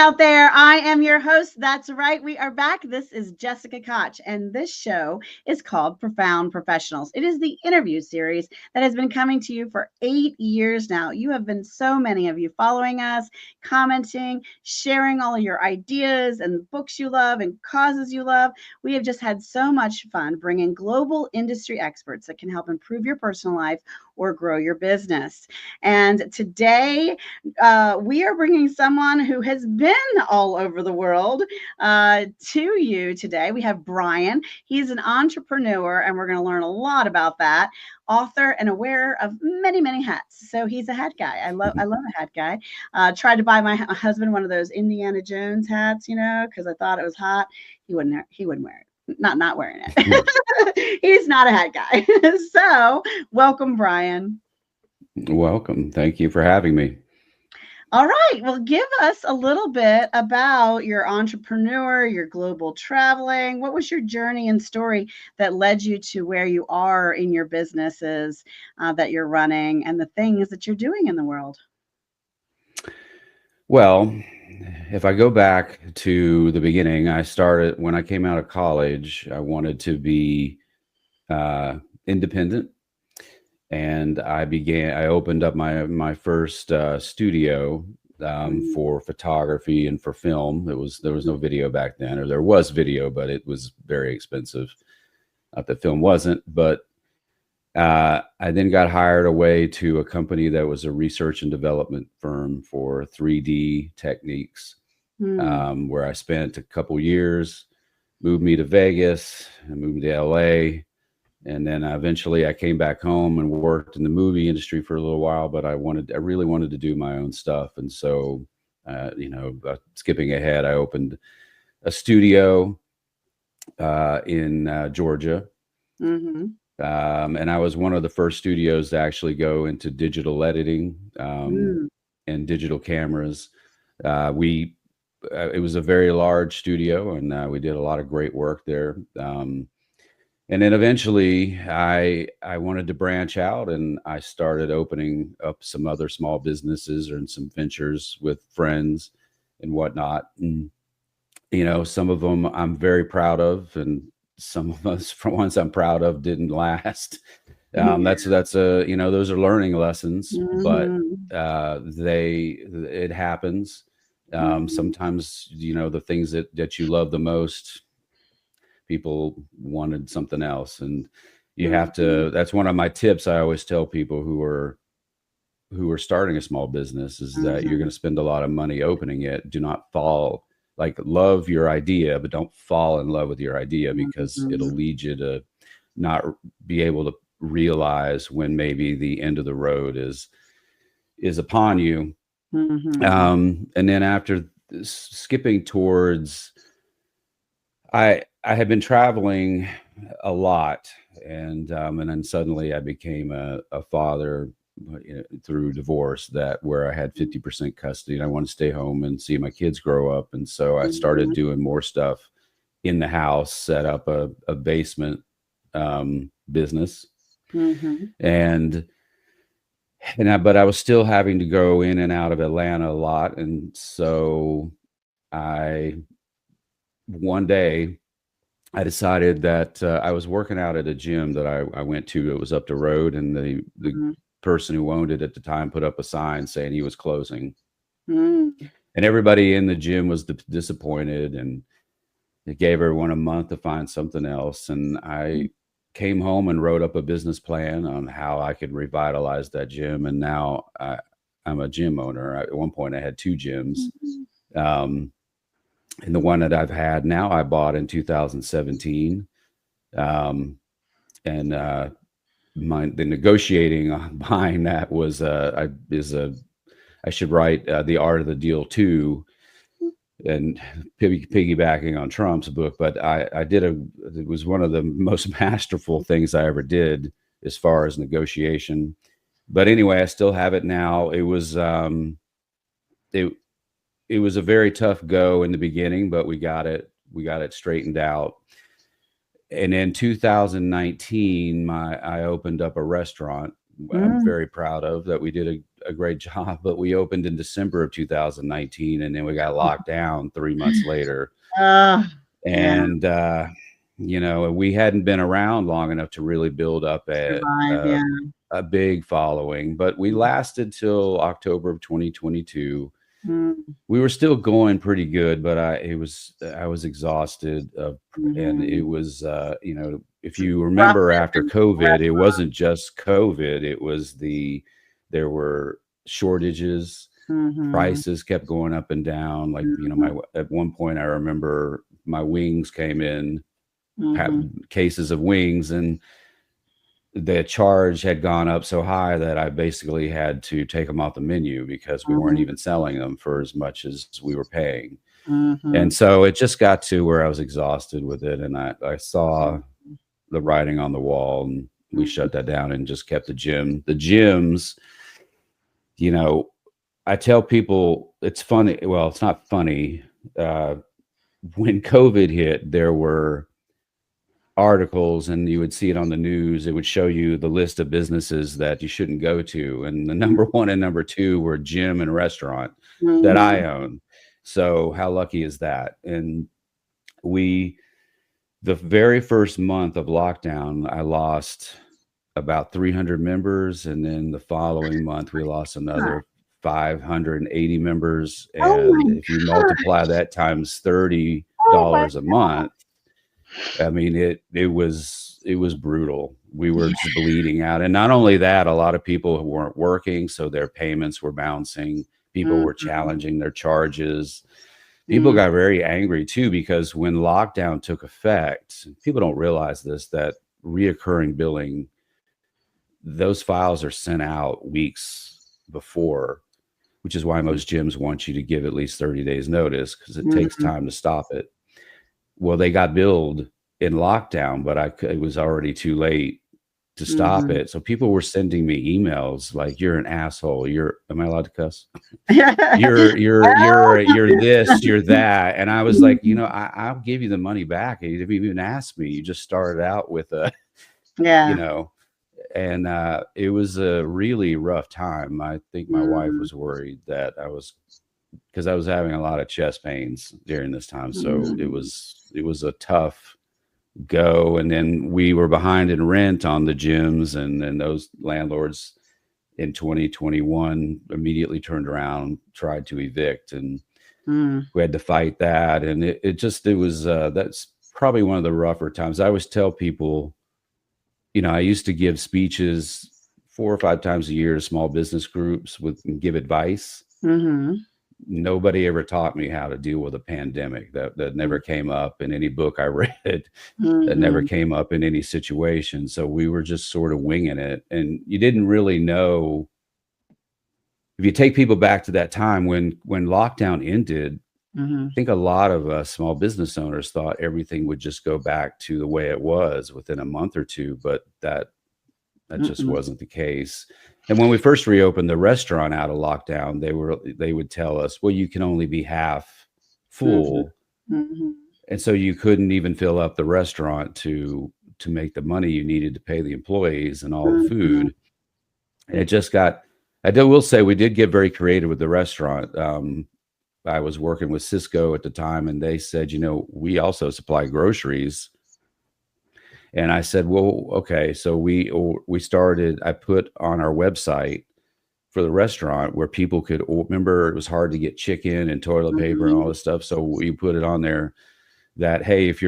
out there. I am your host. That's right. We are back. This is Jessica Koch, and this show is called Profound Professionals. It is the interview series that has been coming to you for 8 years now. You have been so many of you following us, commenting, sharing all of your ideas and books you love and causes you love. We have just had so much fun bringing global industry experts that can help improve your personal life or grow your business. And today, we are bringing someone who has been all over the world to you today. We have Bryan. He's an entrepreneur, and we're going to learn a lot about that. Author and a wearer of many, many hats. So he's a hat guy. I love a hat guy. Tried to buy my husband one of those Indiana Jones hats, because I thought it was hot. He wouldn't wear it. Not wearing it. He's not a hat guy. So welcome, Bryan. Welcome. Thank you for having me. All right. Well, give us a little bit about your entrepreneur, your global traveling. What was your journey and story that led you to where you are in your businesses that you're running and the things that you're doing in the world? Well, if I go back to the beginning, I started when I came out of college. I wanted to be independent. And I opened up my first studio for photography and for film. There was no video back then, or there was video, but it was very expensive. Not that film wasn't, but I then got hired away to a company that was a research and development firm for 3D techniques, where I spent a couple years, moved me to Vegas and moved to LA. And then eventually I came back home and worked in the movie industry for a little while, but I really wanted to do my own stuff. And so, skipping ahead, I opened a studio in Georgia. And I was one of the first studios to actually go into digital editing and digital cameras. It was a very large studio, and we did a lot of great work there. And then eventually I wanted to branch out, and I started opening up some other small businesses and some ventures with friends and whatnot. And, some of them I'm very proud of, and some of us, for ones I'm proud of, didn't last. Those are learning lessons, but it happens. Sometimes, the things that you love the most, people wanted something else, and you have to. That's one of my tips I always tell people who are starting a small business is that you're going to spend a lot of money opening it. Do not love your idea, but don't fall in love with your idea, because it'll lead you to not be able to realize when maybe the end of the road is upon you. And then after skipping towards, I had been traveling a lot, and then suddenly I became a father through divorce, where I had 50% custody, and I wanted to stay home and see my kids grow up. And so I started doing more stuff in the house, set up a basement business, but I was still having to go in and out of Atlanta a lot. And so one day I decided that I was working out at a gym that I went to. It was up the road, and the person who owned it at the time put up a sign saying he was closing. And everybody in the gym was disappointed, and it gave everyone a month to find something else. And I came home and wrote up a business plan on how I could revitalize that gym. And now I'm a gym owner. At one point I had 2 gyms. And the one that I've had now, I bought in 2017. The negotiating behind that was I should write The Art of the Deal 2, and piggybacking on Trump's book. But it was one of the most masterful things I ever did as far as negotiation. But anyway, I still have it now. It was it was a very tough go in the beginning, but we got it straightened out. And in 2019, I opened up a restaurant I'm very proud of, that we did a great job, but we opened in December of 2019, and then we got locked down 3 months later. Uh, yeah, And you know, we hadn't been around long enough to really build up survive. Yeah. a big following, but we lasted till October of 2022. Mm-hmm. We were still going pretty good, but I was exhausted, and it was you know, if you Rough remember after business COVID, it restaurant. wasn't just COVID, it was there were shortages, Mm-hmm. prices kept going up and down. Like, you know, Mm-hmm. my at one point I remember my wings came in, Mm-hmm. cases of wings, and the charge had gone up so high that I basically had to take them off the menu because we weren't Mm-hmm. even selling them for as much as we were paying. Mm-hmm. And so it just got to where I was exhausted with it. And I saw the writing on the wall, and we shut that down and just kept the gym. The gyms, you know, I tell people it's funny. Well, it's not funny. When COVID hit, there were articles, and you would see it on the news. It would show you the list of businesses that you shouldn't go to, and the number one and number two were gym and restaurant that Mm-hmm. I own. So how lucky is that? And we the very first month of lockdown, I lost about 300 members, and then the following month we lost another 580 members. Oh my And if you God. multiply that times $30 Oh my a month, I mean, it was brutal. We were yeah. just bleeding out. And not only that, a lot of people weren't working, so their payments were bouncing. People were Mm-hmm. challenging their charges. People Mm-hmm. got very angry too, because when lockdown took effect, people don't realize this, that reoccurring billing, those files are sent out weeks before, which is why most gyms want you to give at least 30 days notice, because it takes Mm-hmm. time to stop it. Well, they got billed in lockdown, but it was already too late to stop Mm-hmm. it. So people were sending me emails like, "You're an asshole. Am I allowed to cuss? Well, You're this, you're that." And I was like, you know, I'll give you the money back. You didn't even ask me. You just started out with a, you yeah. know, and it was a really rough time. I think my wife Mm-hmm. was worried that because I was having a lot of chest pains during this time. So it was a tough go. And then we were behind in rent on the gyms, and then those landlords in 2021 immediately turned around, tried to evict, and Mm-hmm. we had to fight that. And it was that's probably one of the rougher times. I always tell people, you know, I used to give speeches 4 or 5 times a year to small business groups and give advice. Mm-hmm. Nobody ever taught me how to deal with a pandemic. That never came up in any book I read. That never Mm-hmm. came up in any situation. So we were just sort of winging it, and you didn't really know. If you take people back to that time when lockdown ended, Mm-hmm. I think a lot of small business owners thought everything would just go back to the way it was within a month or two, but that just Mm-mm. wasn't the case. And when we first reopened the restaurant out of lockdown, they would tell us, well, you can only be half Mhm. full, Mhm. and so you couldn't even fill up the restaurant to make the money you needed to pay the employees and all the Mhm. food. And it just got. Will say we did get very creative with the restaurant. I was working with Cisco at the time, and they said, you know, we also supply groceries. And I said, well, okay. So we started. I put on our website for the restaurant where people could remember it was hard to get chicken and toilet paper and all Mhm. this stuff. So we put it on there that, hey, if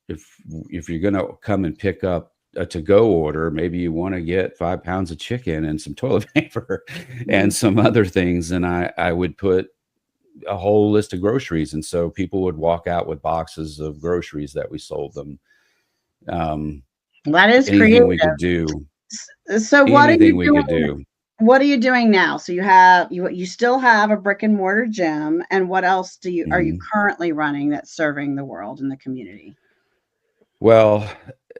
if you're gonna come and pick up a to-go order, maybe you want to get 5 pounds of chicken and some toilet paper and Mhm. some other things. And I would put a whole list of groceries, and so people would walk out with boxes of groceries that we sold them. Um, That is anything creative. we could do, So what are anything you we doing? could do. What are you doing now? So you still have a brick and mortar gym, and what else are you Mhm. currently running that's serving the world and the community? Well,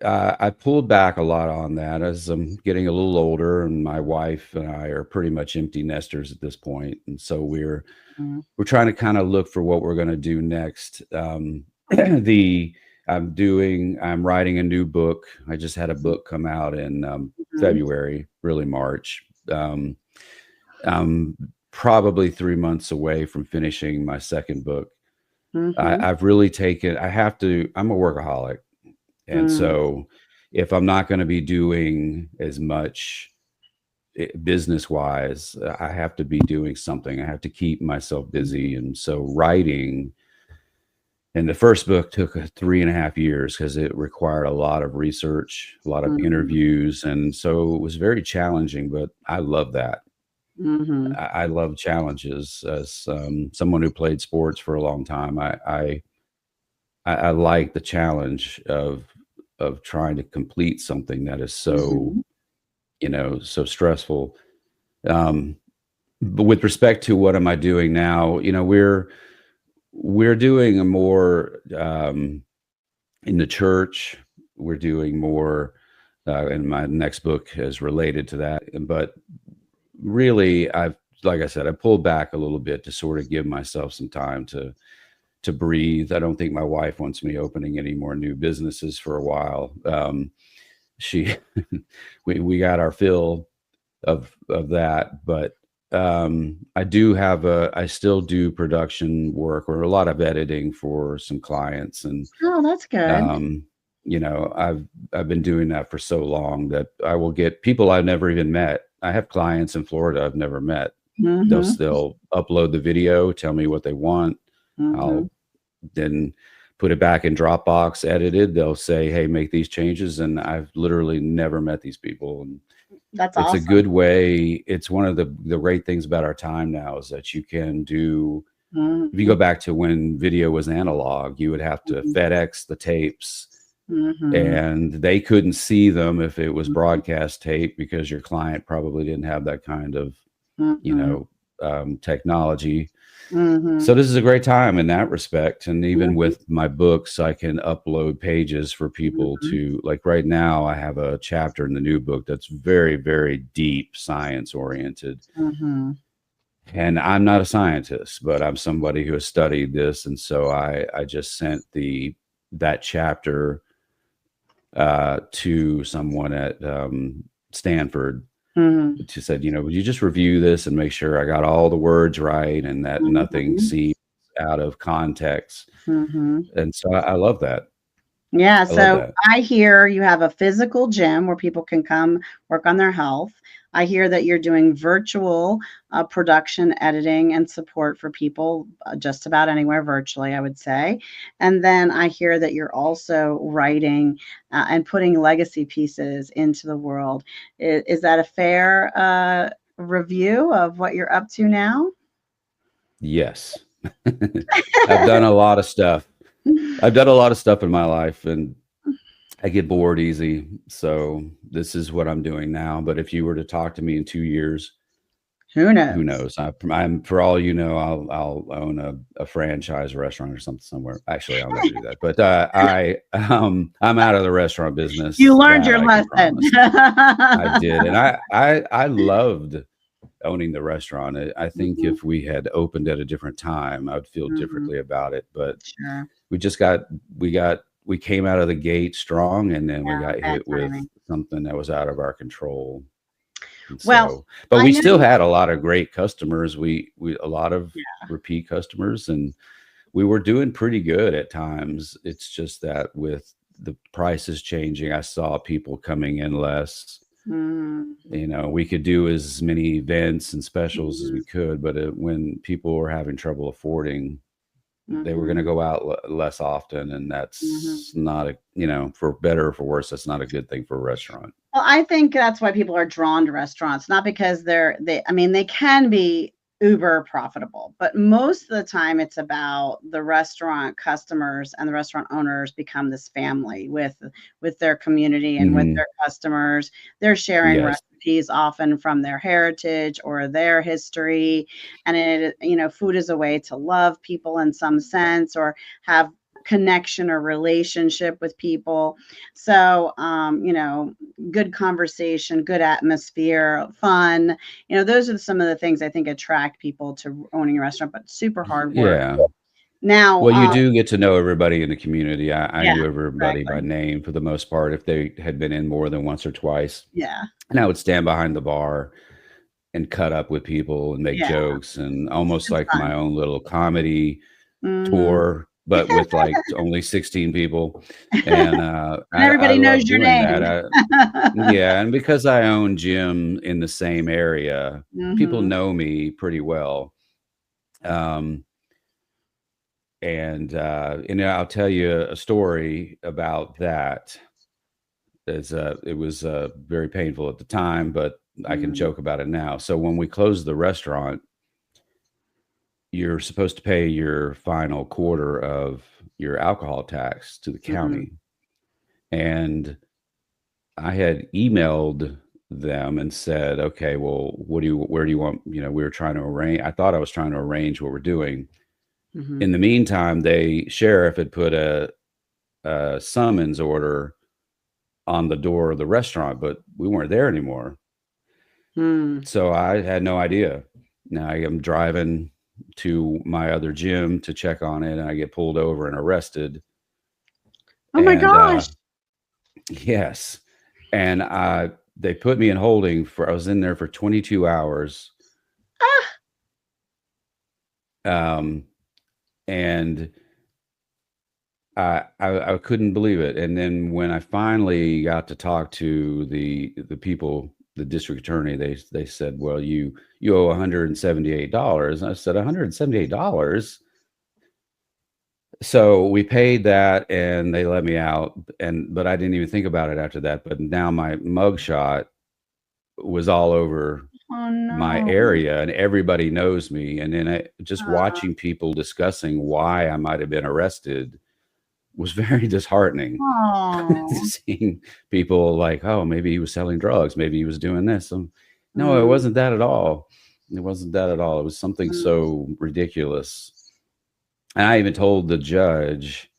I pulled back a lot on that as I'm getting a little older, and my wife and I are pretty much empty nesters at this point, and so Mhm. we're trying to kind of look for what we're going to do next. the I'm writing a new book. I just had a book come out in Mhm. February, really March. I'm probably 3 months away from finishing my second book. Mm-hmm. I've really taken, I'm a workaholic. And Mm-hmm. so if I'm not going to be doing as much business wise, I have to be doing something. I have to keep myself busy. And so writing, and the first book took 3.5 years because it required a lot of research, a lot of Mm-hmm. interviews. And so it was very challenging, but I love that. Mm-hmm. I love challenges. As someone who played sports for a long time, I like the challenge of trying to complete something that is so, Mm-hmm. so stressful. Um, but with respect to what am I doing now, we're doing a more in the church. We're doing more, and my next book is related to that. But really, like I said, I pulled back a little bit to sort of give myself some time to breathe. I don't think my wife wants me opening any more new businesses for a while. She, we got our fill of that, but I still do production work or a lot of editing for some clients, and Oh, that's good. um, I've been doing that for so long that I will get people I've never even met. I have clients in Florida I've never met. Mm-hmm. They'll upload the video, tell me what they want. Mm-hmm. I'll then put it back in Dropbox, edited. They'll say, "Hey, make these changes," and I've literally never met these people. And That's it's a awesome. good way. It's one of the great things about our time now is that you can do. If you Mm-hmm. go back to when video was analog, you would have to FedEx the tapes, Mm-hmm. and they couldn't see them if it was broadcast tape because your client probably didn't have that kind of, you Mm-hmm. know, technology. Mm-hmm. So this is a great time in that respect. And even Mm-hmm. with my books, I can upload pages for people to, like right now, I have a chapter in the new book that's very, very deep science oriented. Mm-hmm. And I'm not a scientist, but I'm somebody who has studied this. And so I just sent that chapter to someone at Stanford, Mm-hmm. who said, would you just review this and make sure I got all the words right and that nothing Mm-hmm. seems out of context. Mm-hmm. And so I love that. Yeah, I love so that. I hear you have a physical gym where people can come work on their health. I hear that you're doing virtual production, editing, and support for people just about anywhere virtually, I would say. And then I hear that you're also writing and putting legacy pieces into the world. Is that a fair review of what you're up to now? Yes. I've done a lot of stuff. I've done a lot of stuff in my life, and I get bored easy. So this is what I'm doing now. But if you were to talk to me in 2 years, Who who knows? knows? I'm for all you know, I'll own a franchise restaurant or something somewhere. Actually, I'll never do that. But I'm out of the restaurant You business. learned That your I can lesson. promise. I did, and I loved owning the restaurant. I think Mhm, if we had opened at a different time, I would feel mhm, differently about it. But sure. we just got we came out of the gate strong, and then we Yeah, got bad hit with timing. something that was out of our control. And Well, so, but I we still know. had a lot of great customers. We a lot of repeat customers, and we were doing pretty good at times. It's just that with the prices changing, I saw people coming in less. Mm, We could do as many events and specials as we mhm, could, but when people were having trouble affording, they were going to mhm, go out less often, and mhm. that's not for better or for worse, that's not a good thing for a restaurant. Well, I think that's why people are drawn to restaurants, not because I mean, they can be uber profitable, but most of the time it's about the restaurant customers and the restaurant owners become this family with their community and with Hmm. their customers. They're sharing Yes. recipes often from their heritage or their history, and food is a way to love people in some sense or have connection or relationship with people. So, good conversation, good atmosphere, fun. Those are some of the things I think attract people to owning a restaurant, but super hard work. Yeah. Now, Well, you do get to know everybody in the community. I yeah, knew everybody by exactly. name for the most part if they had been in more than once or twice. Yeah. And I would stand behind the bar and cut up with people and make Yeah, jokes, and almost it's like my fun. own little comedy Mhm. tour, but with like only 16 people. And And I everybody knows love your doing that. name. Yeah, and because I own gym in the same area, people Mhm. know me pretty well. Um, and I'll tell you a story about that. It was very painful at the time, but I can Mm, joke about it now. So when we closed the restaurant, you're supposed to pay your final quarter of your alcohol tax to the mhm, county. And I had emailed them and said, okay, well, where do you want, we were trying to arrange, I thought I was trying to arrange what we're doing. mhm, In the meantime, sheriff had put a summons order on the door of the restaurant, but we weren't there anymore. mm. So I had no idea. Now I am driving to my other gym to check on it, and I get pulled over and arrested. Oh my And gosh. yes, and they put me in holding for. I was in there for 22 hours, Ah, um, and I couldn't believe it. And then when I finally got to talk to the people, the district attorney, they said, "Well, you owe $178." And I said, "$178." So we paid that, and they let me out. But I didn't even think about it after that. But now my mugshot was all over oh my no. area, and everybody knows me. And then just Uh, watching people discussing why I might have been arrested was very disheartening. oh. Seeing people like, oh, maybe he was selling drugs, maybe he was doing this. No, it Mm, wasn't that at all. It wasn't that at all. It was something mm. so ridiculous. And I even told the judge,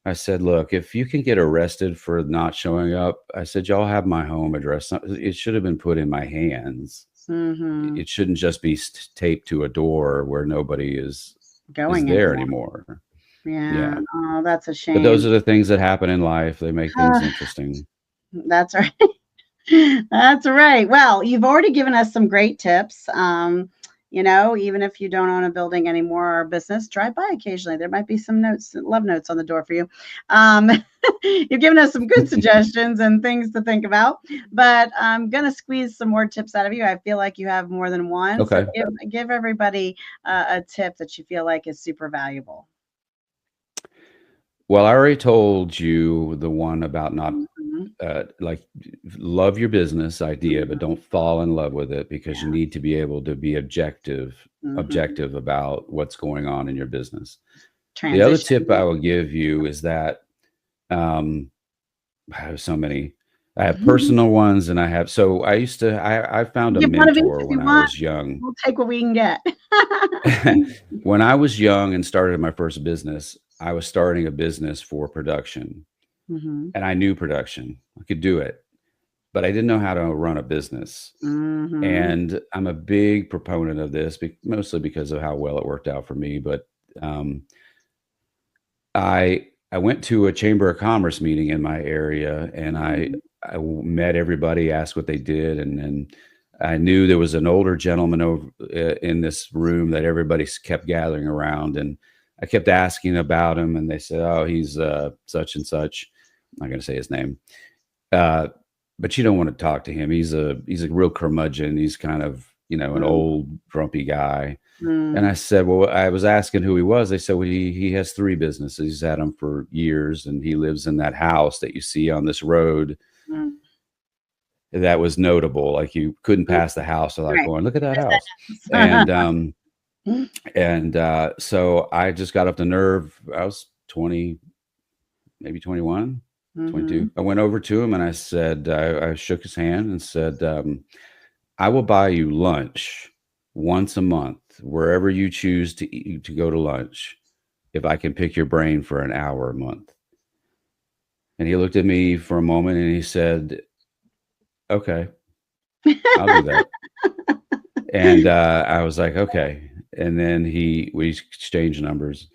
I said, look, if you can get arrested for not showing up, I said, y'all have my home address. It should have been put in my hands. Mhm. It shouldn't just be taped to a door where nobody is Going there anymore. anymore. Yeah. Yeah. Oh, that's a But those shame. are the things that happen in life. They make things interesting. That's right. That's right. Well, you've already given us some great tips. Even if you don't own a building anymore or a business, drive by occasionally. There might be some notes, love notes on the door for you. Um, you've given us some good suggestions and things to think about, but I'm gonna squeeze some more tips out of you. I feel like you have more than one, so Okay. give everybody a tip that you feel like is super valuable. Well, I already told you the one about not Mhm, like love your business idea, but mhm, don't fall in love with it, because you yeah. need to be able to be Mhm. objective about what's going on in your business. The other tip Transition. I will give you is that um, I have so many. I have Mhm. personal ones, and I found a Give one of each mentor if when you I want. was young. We'll take what we can get. When I was young and started my first business, I was starting a business for production, Mhm. and I knew production. I could do it, but I didn't know how to run a business. Mhm. And I'm a big proponent of this, mostly because of how well it worked out for me. But um, I went to a chamber of commerce meeting in my area, and Mhm. met everybody, asked what they did, and then I knew there was an older gentleman over in this room that everybody kept gathering around, and I kept asking about him, and they said, "Oh, he's such and such." I'm not going to say his name, uh, but you don't want to talk to him. He's a real curmudgeon. He's kind of an Mm, old grumpy guy. And I mm, said, well, I was asking who he was. They said, well, he has three businesses. He's had them for years, and he lives in that house that you see on this road mm, that was notable. Like you couldn't mm. pass the house without Right. going, look at that There's house. that And house. so I just got up the nerve. I was 20, maybe 21, 22. Mhm. I went over to him and I said, I shook his hand and said, I will buy you lunch once a month, wherever you choose to go to lunch, if I can pick your brain for an hour a month. And he looked at me for a moment and he said, okay, I'll do that. And I was like, okay. And then we exchanged numbers.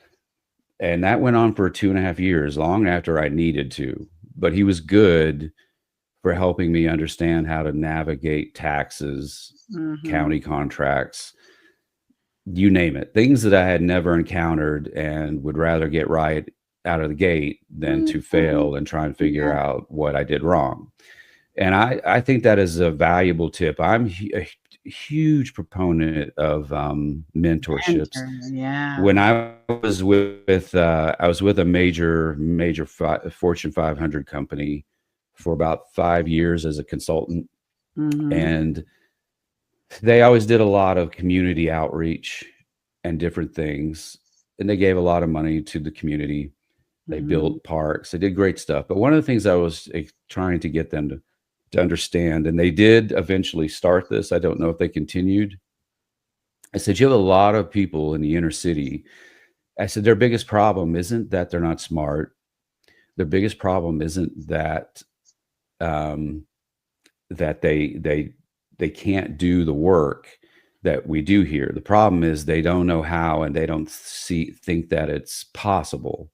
And that went on for 2.5 years, long after I needed to. But he was good for helping me understand how to navigate taxes, Mm-hmm. county contracts, you name it, things that I had never encountered and would rather get right out of the gate than to Mm-hmm. fail and try and figure Yeah. out what I did wrong. And I think that is a valuable tip. I'm a huge proponent of mentorships. Enter. Yeah. When I was with a major Fortune 500 company for about 5 years as a consultant, Mm-hmm. and they always did a lot of community outreach and different things, and they gave a lot of money to the community. They Mm-hmm. built parks. They did great stuff. But one of the things I was trying to get them to understand, and they did eventually start this. I don't know if they continued. I said, you have a lot of people in the inner city. I said, their biggest problem isn't that they're not smart. Their biggest problem isn't that um, that they can't do the work that we do here. The problem is they don't know how, and they don't think that it's possible.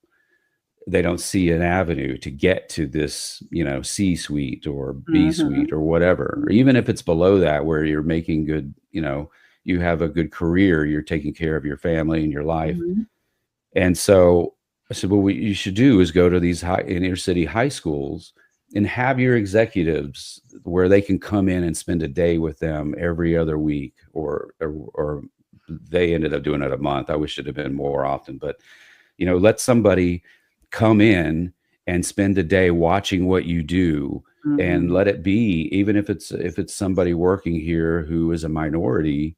They don't see an avenue to get to this, C suite or B Mm-hmm. suite or whatever, or even if it's below that, where you're making good, you have a good career, you're taking care of your family and your life. Mm-hmm. And so I said, well, what you should do is go to these inner city high schools and have your executives where they can come in and spend a day with them every other week, or they ended up doing it a month. I wish it had been more often, but let somebody come in and spend a day watching what you do, and Mm-hmm. let it be, even if it's somebody working here who is a minority,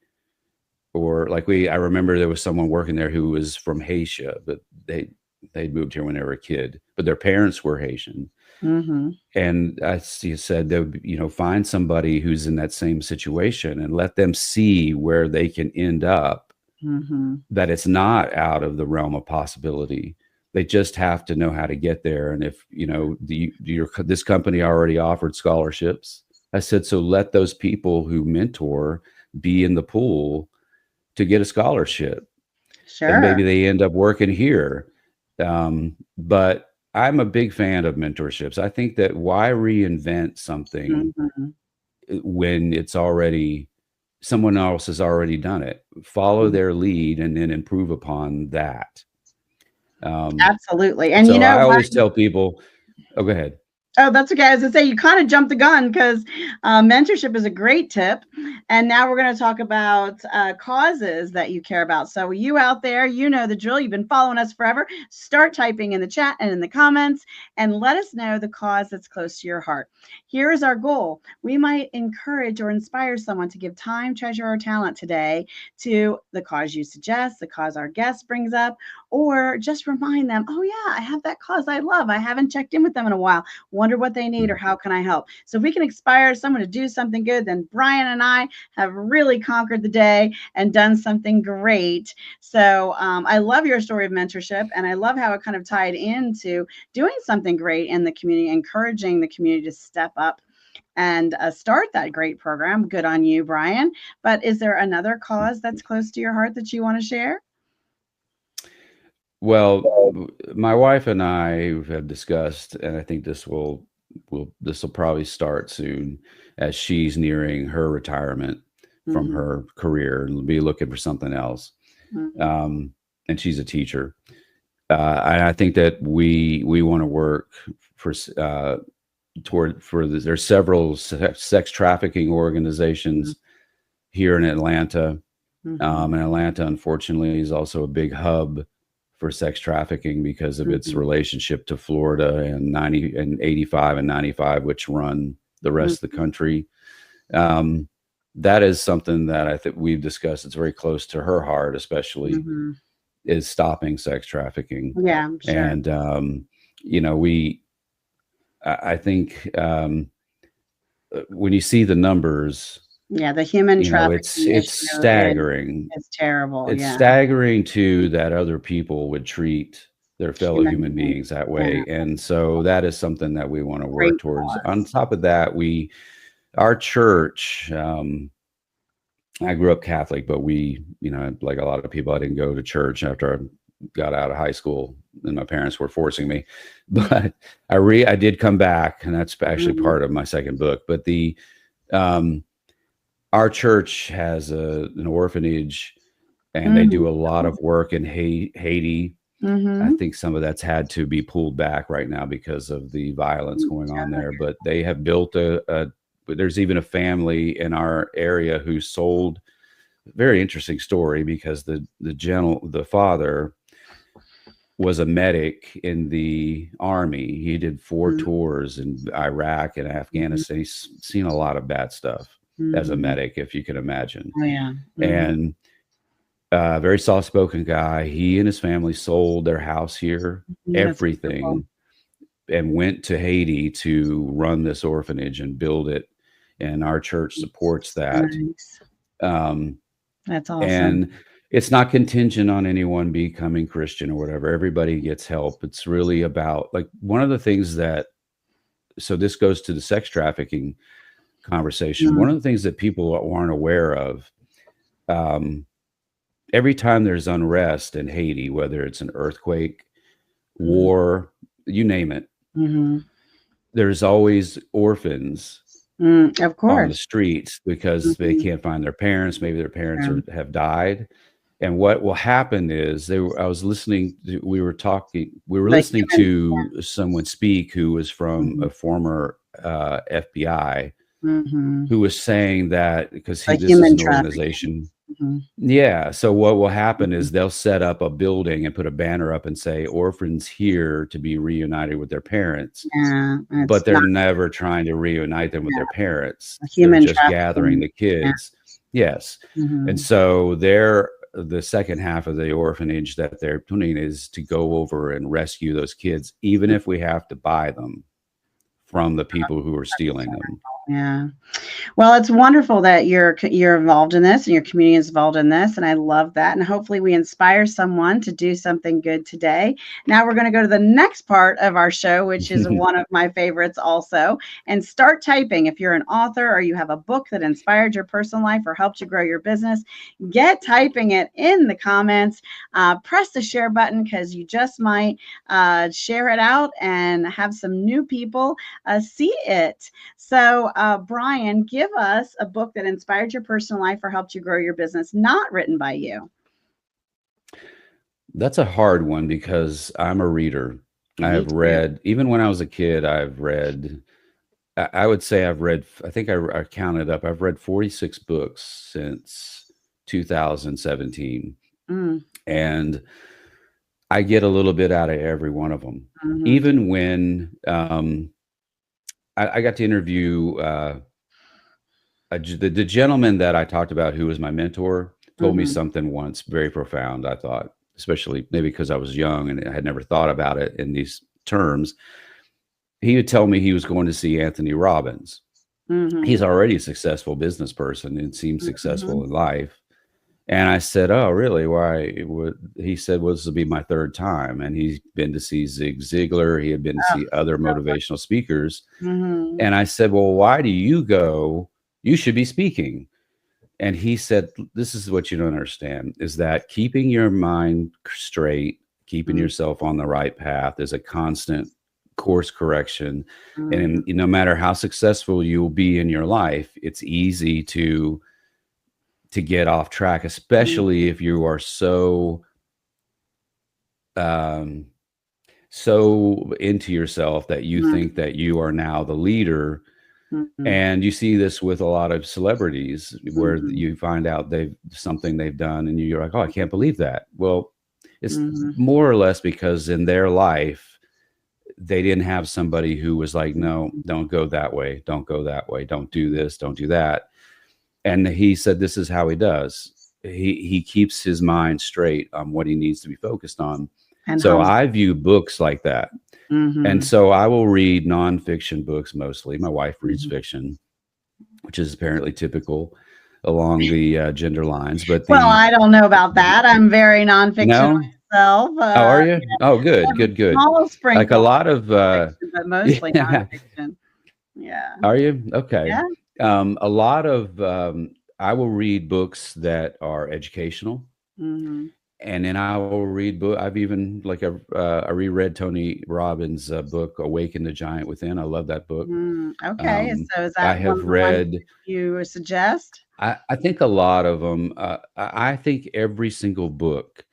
or like I remember there was someone working there who was from Haiti, but they moved here when they were a kid, but their parents were Haitian. Mm-hmm. And as you said, they would, find somebody who's in that same situation and let them see where they can end up, Mm-hmm. that it's not out of the realm of possibility. They just have to know how to get there. And if, this company already offered scholarships, I said, so let those people who mentor be in the pool to get a scholarship, and Sure. maybe they end up working here. But I'm a big fan of mentorships. I think that why reinvent something Mm-hmm. when it's already, someone else has already done it? Follow their lead and then improve upon that. Absolutely. And So I always tell people, oh, go ahead. oh, that's okay. As I say, you kind of jumped the gun because mentorship is a great tip. And now we're going to talk about causes that you care about. So, you out there, you know the drill. You've been following us forever. Start typing in the chat and in the comments and let us know the cause that's close to your heart. Here is our goal. We might encourage or inspire someone to give time, treasure, or talent today to the cause you suggest, the cause our guest brings up, or just remind them, oh, yeah, I have that cause I love. I haven't checked in with them in a while. Wonder what they need or how can I help. So if we can inspire someone to do something good, then Bryan and I have really conquered the day and done something great. So I love your story of mentorship, and I love how it kind of tied into doing something great in the community, encouraging the community to step up and start that great program. Good on you, Bryan. But is there another cause that's close to your heart that you want to share? Well, my wife and I have discussed, and I think this will probably start soon, as she's nearing her retirement from Mm-hmm. her career and be looking for something else. Mm-hmm. Um, and she's a teacher. And I think that we want to work for there's several sex trafficking organizations here in Atlanta. Mm-hmm. And Atlanta, unfortunately, is also a big hub for sex trafficking because of its Mm-hmm. relationship to Florida and 90 and 85 and 95, which run the rest of the country. Um, that is something that I think we've discussed. It's very close to her heart, especially, Mm-hmm. is stopping sex trafficking. Yeah, sure. And, I think when you see the numbers, Yeah, the human it's trafficking issue staggering. is terrible. It's Yeah. staggering too that other people would treat their fellow Human human being. beings that Yeah. way. And so that is something that we want to Great work towards. On cause. top of that, our church, I grew up Catholic, but like a lot of people, I didn't go to church after got out of high school, and my parents were forcing me. But I did come back, and that's actually part of my second book. But um, our church has an orphanage, and they do a lot of work in Haiti. I think some of that's had to be pulled back right now because of the violence going on there. But they have built there's even a family in our area who sold. Very interesting story, because the father was a medic in the army. He did 4 tours in Iraq and Afghanistan. He's seen a lot of bad stuff as a medic, if you can imagine. Oh, yeah. And very soft-spoken guy. He and his family sold their house here, everything, and went to Haiti to run this orphanage and build it. And our church supports that. Nice. That's awesome. And it's not contingent on anyone becoming Christian or whatever. Everybody gets help. It's really about, like, one of the things that, so this goes to the sex trafficking conversation. One of the things that people aren't aware of, every time there's unrest in Haiti, whether it's an earthquake, war, you name it, there's always orphans of course on the streets, because they can't find their parents. Maybe their parents have died. And what will happen is we were listening to someone speak who was from a former FBI, who was saying that, because this is an organization. Yeah. So what will happen is they'll set up a building and put a banner up and say, orphans here to be reunited with their parents. But they're never trying to reunite them with their parents. They're just gathering the kids. Yes. And so the second half of the orphanage that they're doing is to go over and rescue those kids, even if we have to buy them from the people who are stealing them. Yeah. Well, it's wonderful that you're involved in this and your community is involved in this. And I love that. And hopefully we inspire someone to do something good today. Now we're going to go to the next part of our show, which is one of my favorites also. And start typing. If you're an author or you have a book that inspired your personal life or helped you grow your business, get typing it in the comments. Press the share button, because you just might share it out and have some new people see it. So, Bryan, give us a book that inspired your personal life or helped you grow your business, not written by you. That's a hard one, because I'm a reader. I have read, even when I was a kid, I would say I've read, I think I counted up, I've read 46 books since 2017. And I get a little bit out of every one of them. Even when I got to interview the gentleman that I talked about, who was my mentor, told me something once very profound, I thought, especially maybe because I was young and I had never thought about it in these terms. He would tell me he was going to see Anthony Robbins. He's already a successful business person and seems successful in life. And I said, oh, really? Why? He said, well, this will be my 3rd time. And he's been to see Zig Ziglar. He had been to see other motivational speakers. And I said, well, why do you go? You should be speaking. And he said, this is what you don't understand, is that keeping your mind straight, keeping yourself on the right path is a constant course correction. And no matter how successful you'll be in your life, it's easy to get off track, especially if you are so into yourself that you think that you are now the leader. And you see this with a lot of celebrities, where you find out something they've done and you're like, oh, I can't believe that. Well, it's more or less because in their life, they didn't have somebody who was like, no, don't go that way. Don't go that way. Don't do this. Don't do that. And he said, this is how he does. He keeps his mind straight on what he needs to be focused on. And so I view books like that. And so I will read nonfiction books mostly. My wife reads fiction, which is apparently typical along the gender lines. But I don't know about that. I'm very nonfiction myself. Oh, are you? Oh, good. Like a lot of, fiction, but mostly nonfiction. Yeah. Are you? Okay. Yeah. A lot of, I will read books that are educational. and then I will read book. I've even like I reread Tony Robbins' book "Awaken the Giant Within." I love that book. Okay, so is I that one have of the ones read. you suggest? I think a lot of them. I think every single book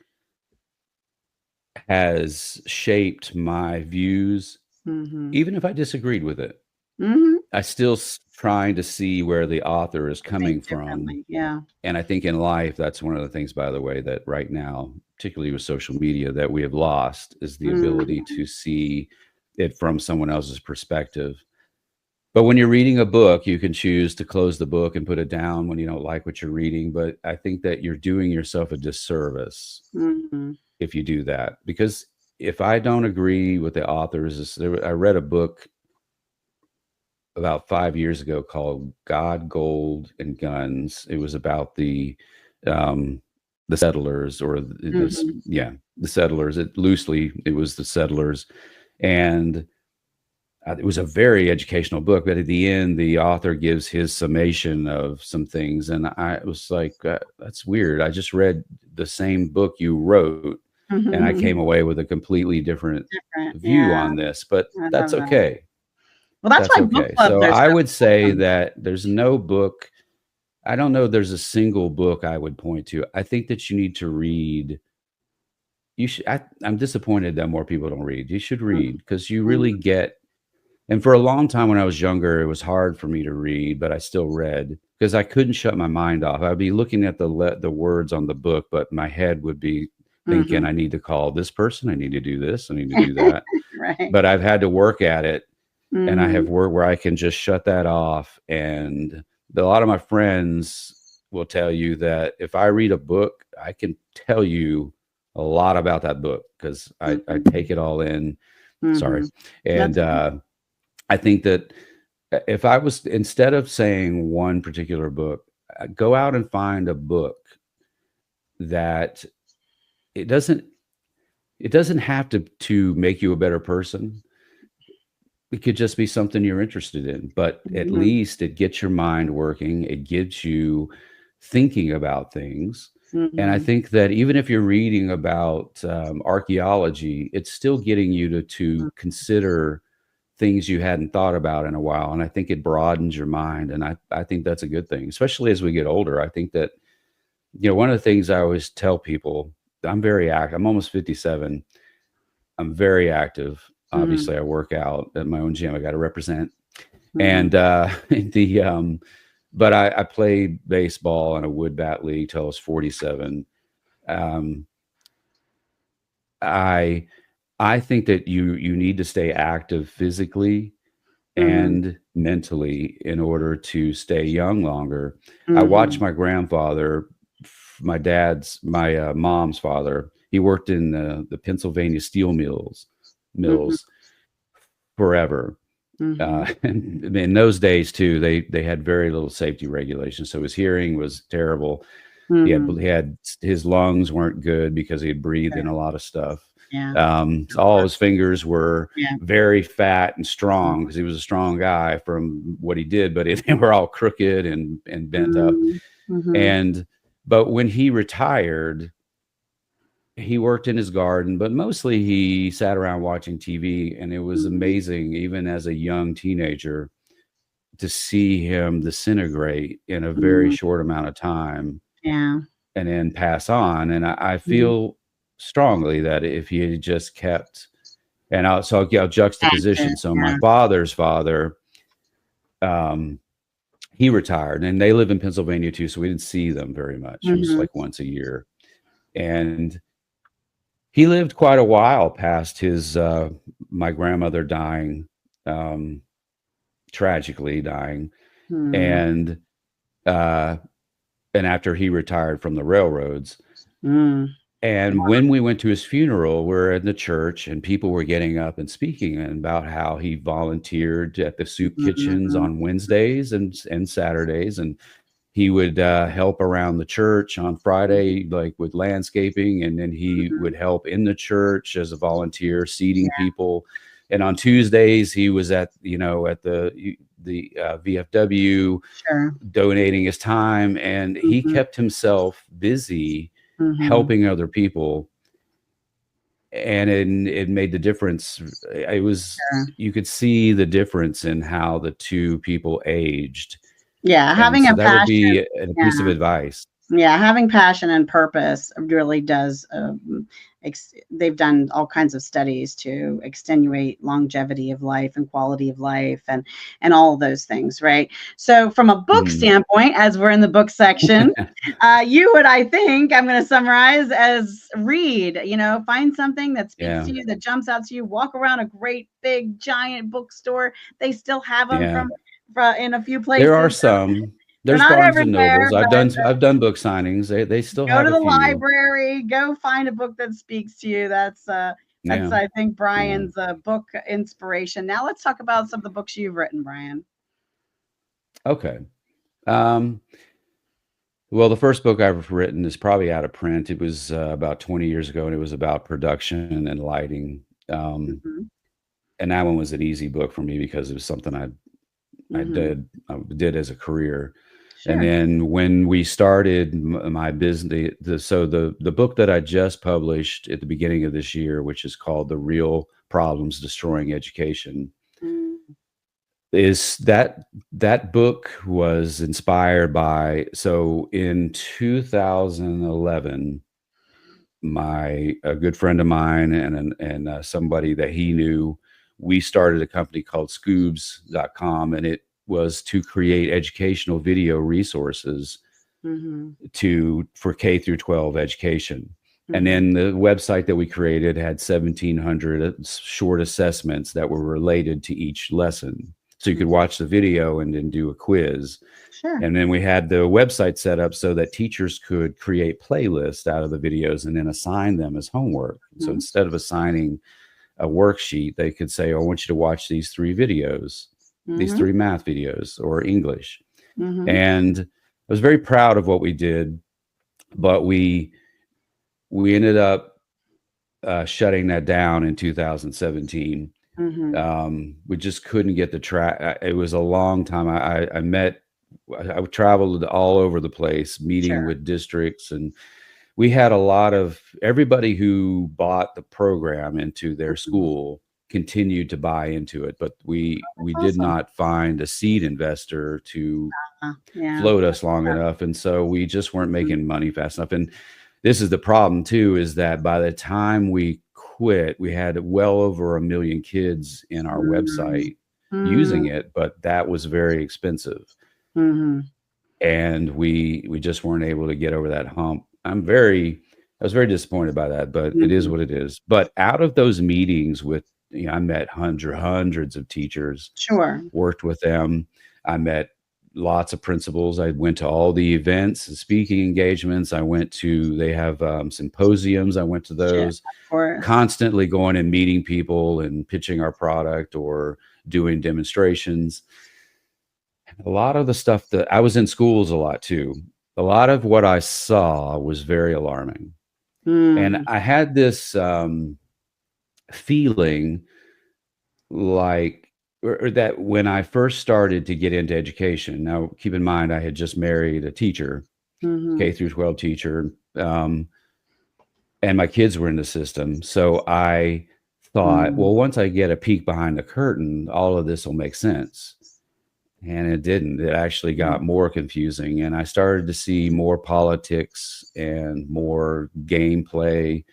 has shaped my views, Mhm. even if I disagreed with it. Mhm. I still trying to see where the author is Think coming from. differently, yeah. And I think in life, that's one of the things, by the way, that right now, particularly with social media, that we have lost is the ability Mhm. to see it from someone else's perspective. But when you're reading a book, you can choose to close the book and put it down when you don't like what you're reading. But I think that you're doing yourself a disservice Mhm. if you do that. Because if I don't agree with the authors, I read a book about 5 years ago called God, Gold, and Guns. It was about um, the settlers, or Mhm. the settlers. It was the settlers, and it was a very educational book. But at the end, the author gives his summation of some things, and I was like, "That's weird. I just read the same book you wrote, and I came away with a completely different Different, view yeah, on this." But I that's love that. okay. Well, that's That's why book okay. clubs So are I so would say awesome. that there's no book. I don't know there's a single book I would point to. I think that you need to read. You should. I'm disappointed that more people don't read. You should Mhm. read because you really Mhm. get. And for a long time when I was younger, it was hard for me to read, but I still read because I couldn't shut my mind off. I'd be looking at the words on the book, but my head would be thinking, Mhm. I need to call this person. I need to do this. I need to do that. Right. But I've had to work at it, and I have Mhm. worked where I can just shut that off. And a lot of my friends will tell you that if I read a book, I can tell you a lot about that book because I Mhm. take it all in. Sorry. Mhm. And That's okay. I think that if I was, instead of saying one particular book, go out and find a book that it doesn't it doesn't have to make you a better person. It could just be something you're interested in, but at Mhm. least it gets your mind working. It gets you thinking about things. And I Mhm. think that even if you're reading about archaeology, it's still getting you to consider things you hadn't thought about in a while. And I think it broadens your mind. And I think that's a good thing, especially as we get older. I think that, one of the things I always tell people, I'm very active. I'm almost 57. I'm very active. Mhm. Obviously, I work out at my own gym. I got to represent. Mhm. And but I played baseball in a wood bat league till I was 47. Um, I I think that you need to stay active physically Mhm. and mentally in order to stay young longer. I watched Mhm. my grandfather, my mom's father. He worked in the Pennsylvania steel Mhm. mills forever. Mhm. And in those days too, they had very little safety regulations, so his hearing was terrible. Mhm. He had his lungs weren't good because he had breathed in Sure. a lot of stuff. Yeah. So all his fingers were Yeah. very fat and strong because he was a strong guy from what he did, but they were all crooked and bent up. Mhm. Mhm. And but when he retired, he worked in his garden, but mostly he sat around watching TV. And it was Mhm. amazing, even as a young teenager, to see him disintegrate in a very Mhm. short amount of time Yeah. and then pass on. And I Mhm. feel strongly that if he had just kept, and I'll Active. juxtaposition. So my Yeah. father's father, um, he retired, and they live in Pennsylvania too, so we didn't see them very much. It was Mhm. like once a year, and he lived quite a while past his my grandmother dying, um, tragically dying, Mhm. and uh, and after he retired from the railroads. Mm. And when we went to his funeral, we're in the church and people were getting up and speaking about how he volunteered at the soup kitchens Mhm. on Wednesdays and Saturdays. And he would help around the church on Friday, like with landscaping. And then he Mhm. would help in the church as a volunteer, seating people. And on Tuesdays, he was at the VFW Sure. donating his time. And he Mhm. kept himself busy Mm-hmm. helping other people, and it made the difference. It was, Sure. you could see the difference in how the two people aged. Yeah, And having so a that would passion. be a piece of Yeah. advice. Yeah, having passion and purpose really does. They've done all kinds of studies to extenuate longevity of life and quality of life, and all of those things, right? So, from a book Mhm. standpoint, as we're in the book section, you would, I think, I'm going to summarize as read. Find something that speaks Yeah. to you, that jumps out to you. Walk around a great big giant bookstore. They still have them Yeah. from in a few There places. are some. They're There's not Barnes and Nobles. everywhere, but I've done book signings. They still go have to a the few. library, go find a book that speaks to you. That's Yeah. I think Yeah. Bryan's book inspiration. Now let's talk about some of the books you've written, Bryan. Okay. Um, well, the first book I've written is probably out of print. It was about 20 years ago, and it was about production and lighting. Um, Mm-hmm. and that one was an easy book for me because it was something Mm-hmm. I did as a career. And Sure. then when we started my business, the book that I just published at the beginning of this year, which is called "The Real Problems Destroying Education," Mm-hmm. is that book was inspired by, so in 2011, a good friend of mine and somebody that he knew, we started a company called scoobs.com, and it was to create educational video resources Mm-hmm. for K through 12 education. And Mm-hmm. then the website that we created had 1,700 short assessments that were related to each lesson. So you could watch the video and then do a quiz. Sure. And then we had the website set up so that teachers could create playlists out of the videos and then assign them as homework. So Mm-hmm. instead of assigning a worksheet, they could say, "Oh, I want you to watch these three videos, these Mm-hmm. three math videos or English." Mm-hmm. And I was very proud of what we did, but we ended up shutting that down in 2017. Mm-hmm. We just couldn't get the track. It was a long time. I traveled all over the place, meeting Sure. with districts, and we had a lot of everybody who bought the program into their Mm-hmm. school continued to buy into it, but we That's did awesome. not find a seed investor to Yeah. float us long enough, and so we just weren't Mm-hmm. making money fast enough. And this is the problem too, is that by the time we quit, we had well over 1 million kids in our website using it, but that was very expensive, Mm-hmm. and we just weren't able to get over that hump. I was very disappointed by that, but it is Mm-hmm. what it is. But out of those meetings with, I met hundreds of teachers, Sure. worked with them. I met lots of principals. I went to all the events and speaking engagements. They have symposiums. I went to Sure. those, Of course. constantly going and meeting people and pitching our product or doing demonstrations. A lot of the stuff that I was in schools a lot too. A lot of what I saw was very alarming. And Mm-hmm. I had this feeling like, or that when I first started to get into education, now keep in mind, I had just married a teacher, Mm-hmm. K through 12 teacher, and my kids were in the system. So I thought, Mm-hmm. well, once I get a peek behind the curtain, all of this will make sense. And it didn't. It actually got more confusing. And I started to see more politics and more gameplay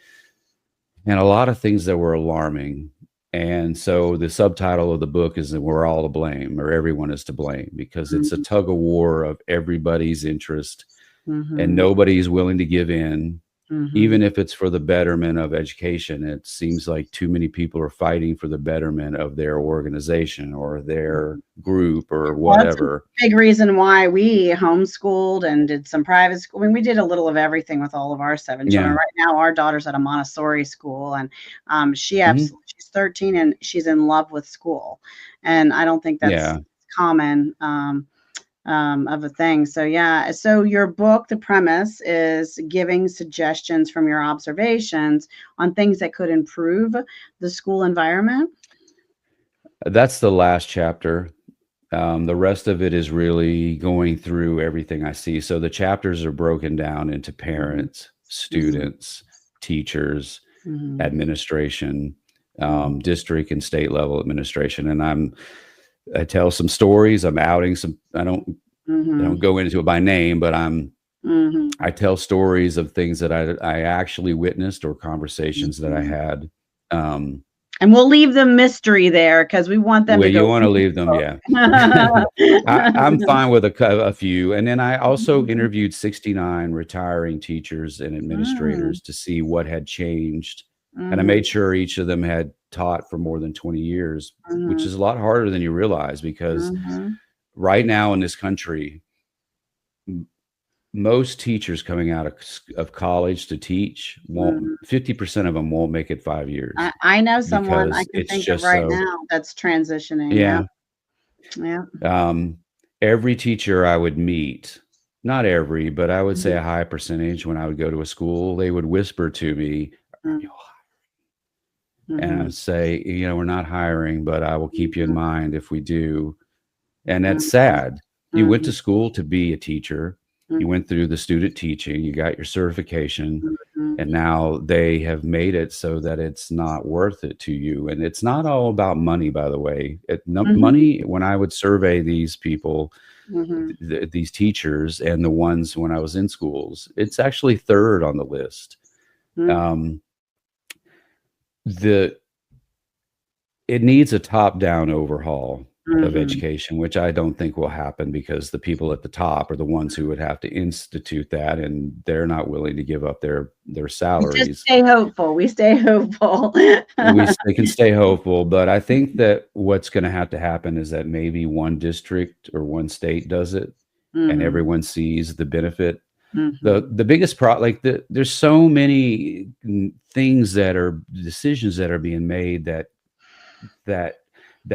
and a lot of things that were alarming. And so the subtitle of the book is that we're all to blame, or everyone is to blame, because it's a Mm-hmm. tug of war of everybody's interest and Mm-hmm. nobody's willing to give in, Mm-hmm. even if it's for the betterment of education. It seems like too many people are fighting for the betterment of their organization or their group or Well, that's a whatever. big reason why we homeschooled and did some private school. I mean, we did a little of everything with all of our 7 children. Yeah. Right now, our daughter's at a Montessori school, and Mhm. she's 13 and she's in love with school. And I don't think that's Yeah. common of a thing. So yeah. So your book, the premise is giving suggestions from your observations on things that could improve the school environment. That's the last chapter. The rest of it is really going through everything I see. So the chapters are broken down into Mm-hmm. parents. students, teachers, Mhm. administration, district and state level administration. And I tell some stories. I'm outing some, I don't Mhm. go into it by name, but Mhm. I tell stories of things that I actually witnessed or conversations that I Mhm. had. Um, And we'll leave the mystery there because we want them well, to you go want to read leave them, yeah. I'm fine with a few. And then I also interviewed 69 retiring teachers and Mm, administrators to see what had changed. And I mhm, made sure each of them had taught for more than 20 years, which mhm, is a lot harder than you realize, because mhm, right now in this country, most teachers coming out of college to teach won't, mhm. 50% of them won't make it 5 years, I know someone I because can it's think of just right so, now that's transitioning. Yeah, yeah. yeah. Um, every teacher I would meet, not every, but I would say Mhm, a high percentage, when I would go to a school, they would whisper to me, "Are mhm, you?" And I mhm, would say, we're not hiring, but I will keep you in mind if we do. And that's mhm, sad. You went mhm, to school to be a teacher. You mhm, went through the student teaching, you got your certification, mhm, and now they have made it so that it's not worth it to you. And it's not all about money, by the way. mhm, Money, when I would survey these people, mhm, these teachers and the ones when I was in schools, it's actually third on the list. mhm, Um, the it needs a top-down overhaul of mhm. education, which I don't think will happen, because the people at the top are the ones who would have to institute that, and they're not willing to give up their We just salaries. stay hopeful. We stay hopeful. They can stay hopeful, but I think that what's going to have to happen is that maybe one district or one state does it, and Mhm, everyone sees the benefit. mhm. The biggest like there's so many things that are decisions that are being made that that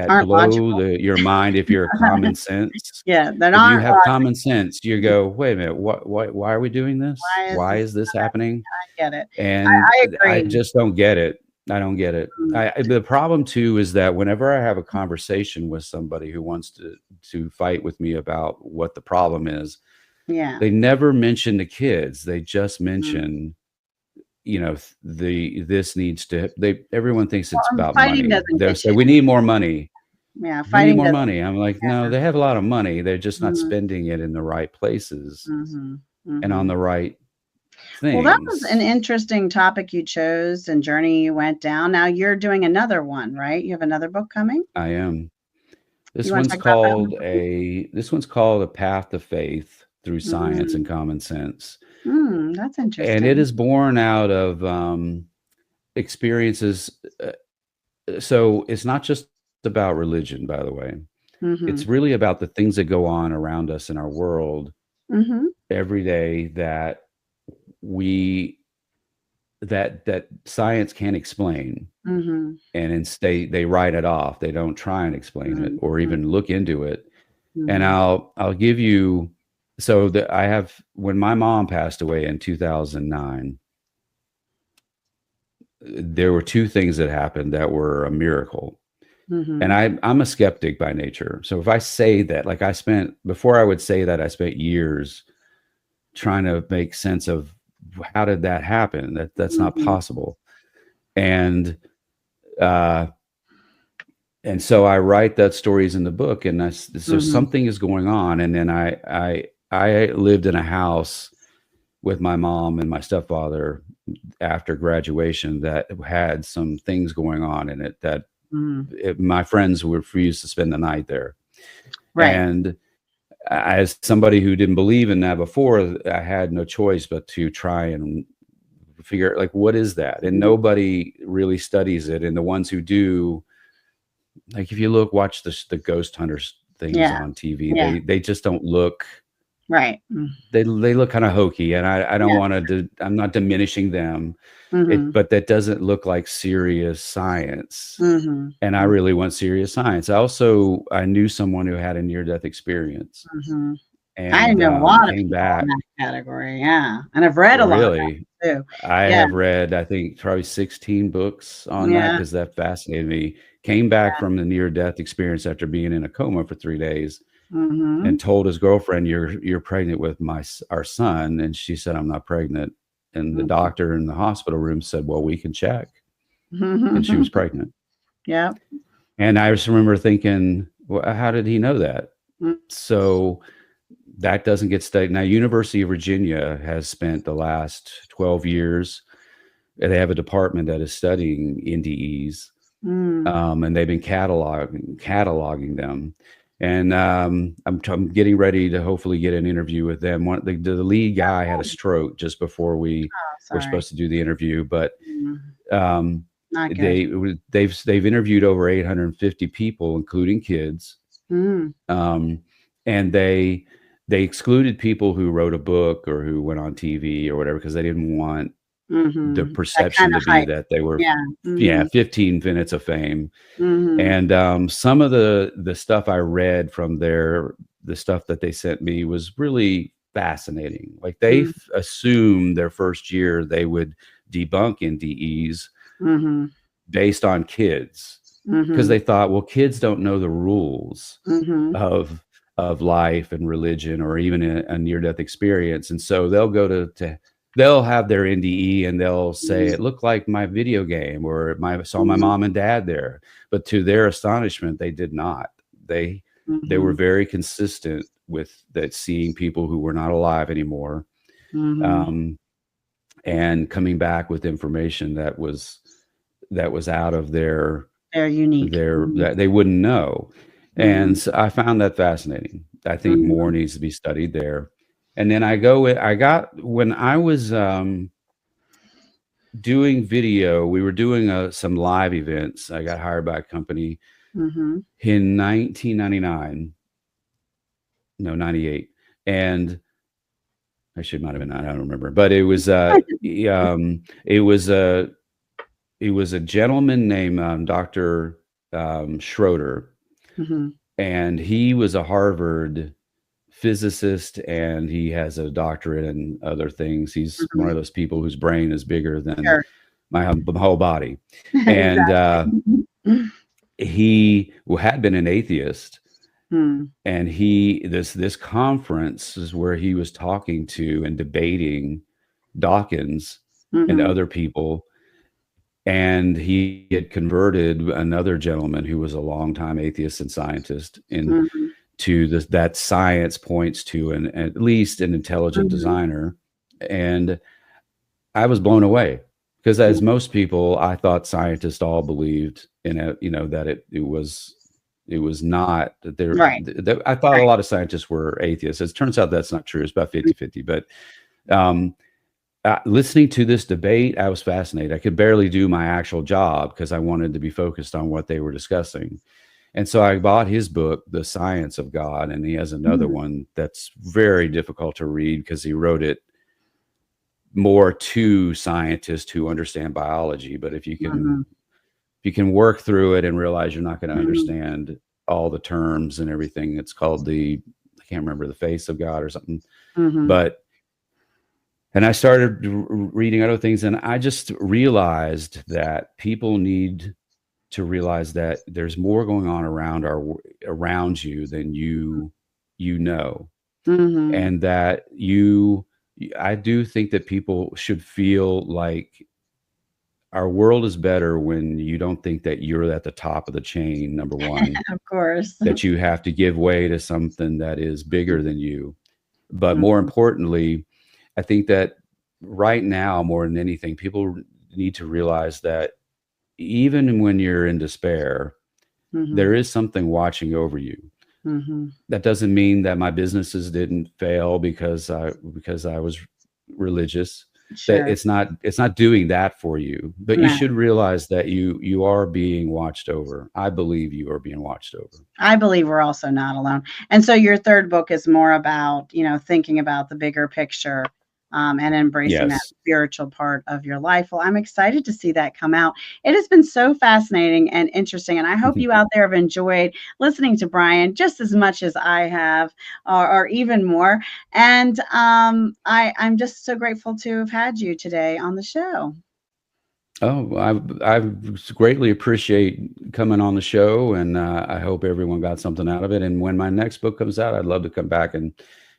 Aren't blow logical. your mind if you're common sense. Yeah, that If you aren't have logical. common sense, you go, wait a minute, why are we doing this? Why is Why this? is this happening? I get it. And I I agree. just don't get it. I don't get it. Mm, The problem too is that whenever I have a conversation with somebody who wants to fight with me about what the problem is, yeah. they never mention the kids. They just Mm. mention, this needs to, everyone thinks it's about Fighting money. doesn't They'll get say, you. we need more money. Yeah, We need fighting more doesn't. money. I'm like, no, they have a lot of money. They're just not Mhm, spending it in the right places mhm, and on mhm. the right Well, that was an things. interesting topic you chose and journey you went down. Now you're doing another one, right? You have another book coming? I am. You wanna talk about that one for me? This one's called A Path to Faith Through Science and Mm, Common Sense. that's And it interesting. is born out of experiences. So it's not just about religion, by the way. It's Mhm, really about the things that go on around us in our world mhm, every day we that science can't explain. mhm, And instead they write it off. They don't try and explain it mhm, or even look into it. And mhm, I'll give you, so that I have, when my mom passed away in 2009, there were two things that happened that were a miracle. And mhm, I'm a skeptic by nature. So if I say that, like, before I would say that, I spent years trying to make sense of how did that happen? That's not mhm, possible. And uh and so I write that stories in the book, and so mhm, something is going on. And then I lived in a house with my mom and my stepfather after graduation that had some things going on in it that mhm. my friends refused to spend the night there. Right. And as somebody who didn't believe in that before, I had no choice but to try and figure out, like, what is that? And Mhm. nobody really studies it. And the ones who do, like, if you watch the ghost hunters things Yeah, on TV, yeah, they just don't look, right. they look kind of hokey. And I don't Yeah. want to, I'm not diminishing them. Mhm, But that doesn't look like serious science. mhm, And I mm, really want serious science. I knew someone who had a near-death experience, mhm. I and know a lot of came people in back. that category, yeah, and I've read a lot about Really, it too. I Yeah, have read, I think, probably 16 books on that, yeah, because that fascinated me. Came back from the near-death experience after being in a coma for 3 days, and mhm, told his girlfriend, "You're pregnant with our son," and she said, "I'm not pregnant." And the doctor in the hospital room said, well, we can check. And she was pregnant. Yeah. And I just remember thinking, well, how did he know that? So that doesn't get studied. Now, University of Virginia has spent the last 12 years, they have a department that is studying NDEs, and they've been cataloging them. And I'm getting ready to hopefully get an interview with them. The lead guy had a stroke just before we were supposed to do the interview, but they've interviewed over 850 people, including kids, and they excluded people who wrote a book or who went on TV or whatever, because they didn't want the perception to be that they were 15 minutes of fame. And some of the stuff I read from the stuff that they sent me was really fascinating. Like they assumed their first year they would debunk NDEs based on kids, because they thought, well, kids don't know the rules of life and religion, or even a near-death experience. And so they'll go they'll have their NDE and they'll say, it looked like my video game, or I saw my mom and dad there. But to their astonishment, they did not. They were very consistent with that, seeing people who were not alive anymore, and coming back with information that was out of their unique, that they wouldn't know. And so I found that fascinating. I think more needs to be studied there. And then when I was doing video, we were doing some live events. I got hired by a company in 1999, no, 98. And actually, it might have been, I don't remember, but it was it was a gentleman named Dr. Schroeder, and he was a Harvard physicist, and he has a doctorate in other things. He's one of those people whose brain is bigger than my whole body. And he had been an atheist, and this conference is where he was talking to and debating Dawkins and other people. And he had converted another gentleman who was a longtime atheist and scientist to that science points to at least an intelligent designer. And I was blown away, because as most people, I thought scientists all believed in that it was not there. I thought a lot of scientists were atheists. It turns out that's not true. It's about 50-50. But listening to this debate, I was fascinated. I could barely do my actual job because I wanted to be focused on what they were discussing. And so I bought his book, The Science of God, and he has another one that's very difficult to read because he wrote it more to scientists who understand biology. But if you can work through it and realize you're not going to understand all the terms and everything, it's called I can't remember, The Face of God or something. And I started reading other things, and I just realized that people need to realize that there's more going on around you than you know, and that I do think that people should feel like our world is better when you don't think that you're at the top of the chain, number one. Of course. That you have to give way to something that is bigger than you. But more importantly, I think that right now, more than anything, people need to realize that even when you're in despair, there is something watching over you. That doesn't mean that my businesses didn't fail because I was religious. That it's not doing that for you, but you should realize that you are being watched over. I believe you are being watched over. I believe we're also not alone. And so your third book is more about, thinking about the bigger picture, and embracing that spiritual part of your life. Well, I'm excited to see that come out. It has been so fascinating and interesting, and I hope you out there have enjoyed listening to Bryan just as much as I have, or even more. And I'm just so grateful to have had you today on the show. Oh, I greatly appreciate coming on the show, and I hope everyone got something out of it. And when my next book comes out, I'd love to come back and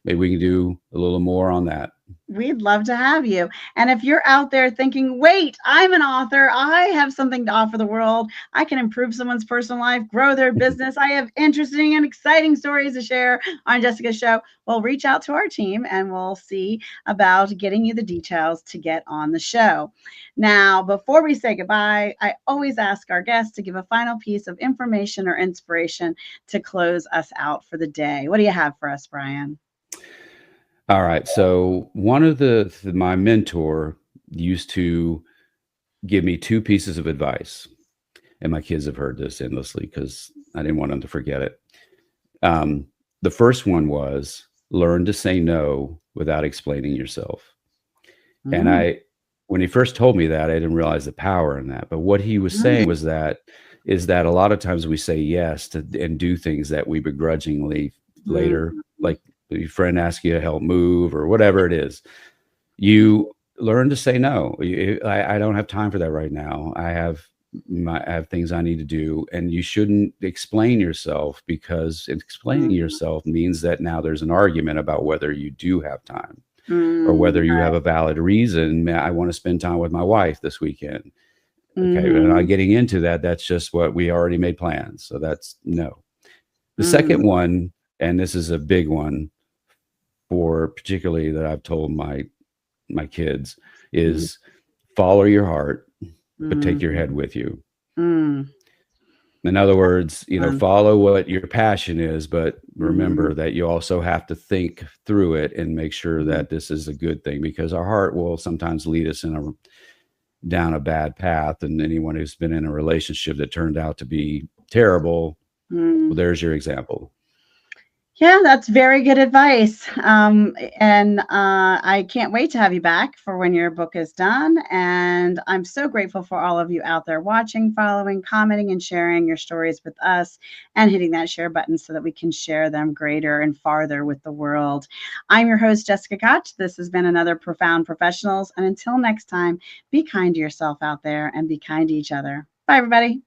maybe we can do a little more on that. We'd love to have you. And if you're out there thinking, wait, I'm an author, I have something to offer the world, I can improve someone's personal life, grow their business, I have interesting and exciting stories to share on Jessica's show, well, reach out to our team and we'll see about getting you the details to get on the show. Now, before we say goodbye, I always ask our guests to give a final piece of information or inspiration to close us out for the day. What do you have for us, Bryan? All right. So one of my mentor used to give me two pieces of advice, and my kids have heard this endlessly because I didn't want them to forget it. The first one was learn to say no without explaining yourself. And when he first told me that, I didn't realize the power in that. But what he was saying was that a lot of times we say yes to and do things that we begrudgingly later, like your friend asks you to help move or whatever it is. You learn to say no. I don't have time for that right now. I have things I need to do, and you shouldn't explain yourself, because explaining yourself means that now there's an argument about whether you do have time. Or whether you have a valid reason. I want to spend time with my wife this weekend. Okay. We're not getting into that. That's just what we already made plans. So that's no. The second one, and this is a big one for particularly that I've told my kids, is follow your heart, but take your head with you. In other words, follow what your passion is, but remember that you also have to think through it and make sure that this is a good thing, because our heart will sometimes lead us down a bad path. And anyone who's been in a relationship that turned out to be terrible, well, there's your example. Yeah, that's very good advice. And I can't wait to have you back for when your book is done. And I'm so grateful for all of you out there watching, following, commenting, and sharing your stories with us, and hitting that share button so that we can share them greater and farther with the world. I'm your host, Jessica Koch. This has been another Profound Professionals. And until next time, be kind to yourself out there and be kind to each other. Bye, everybody.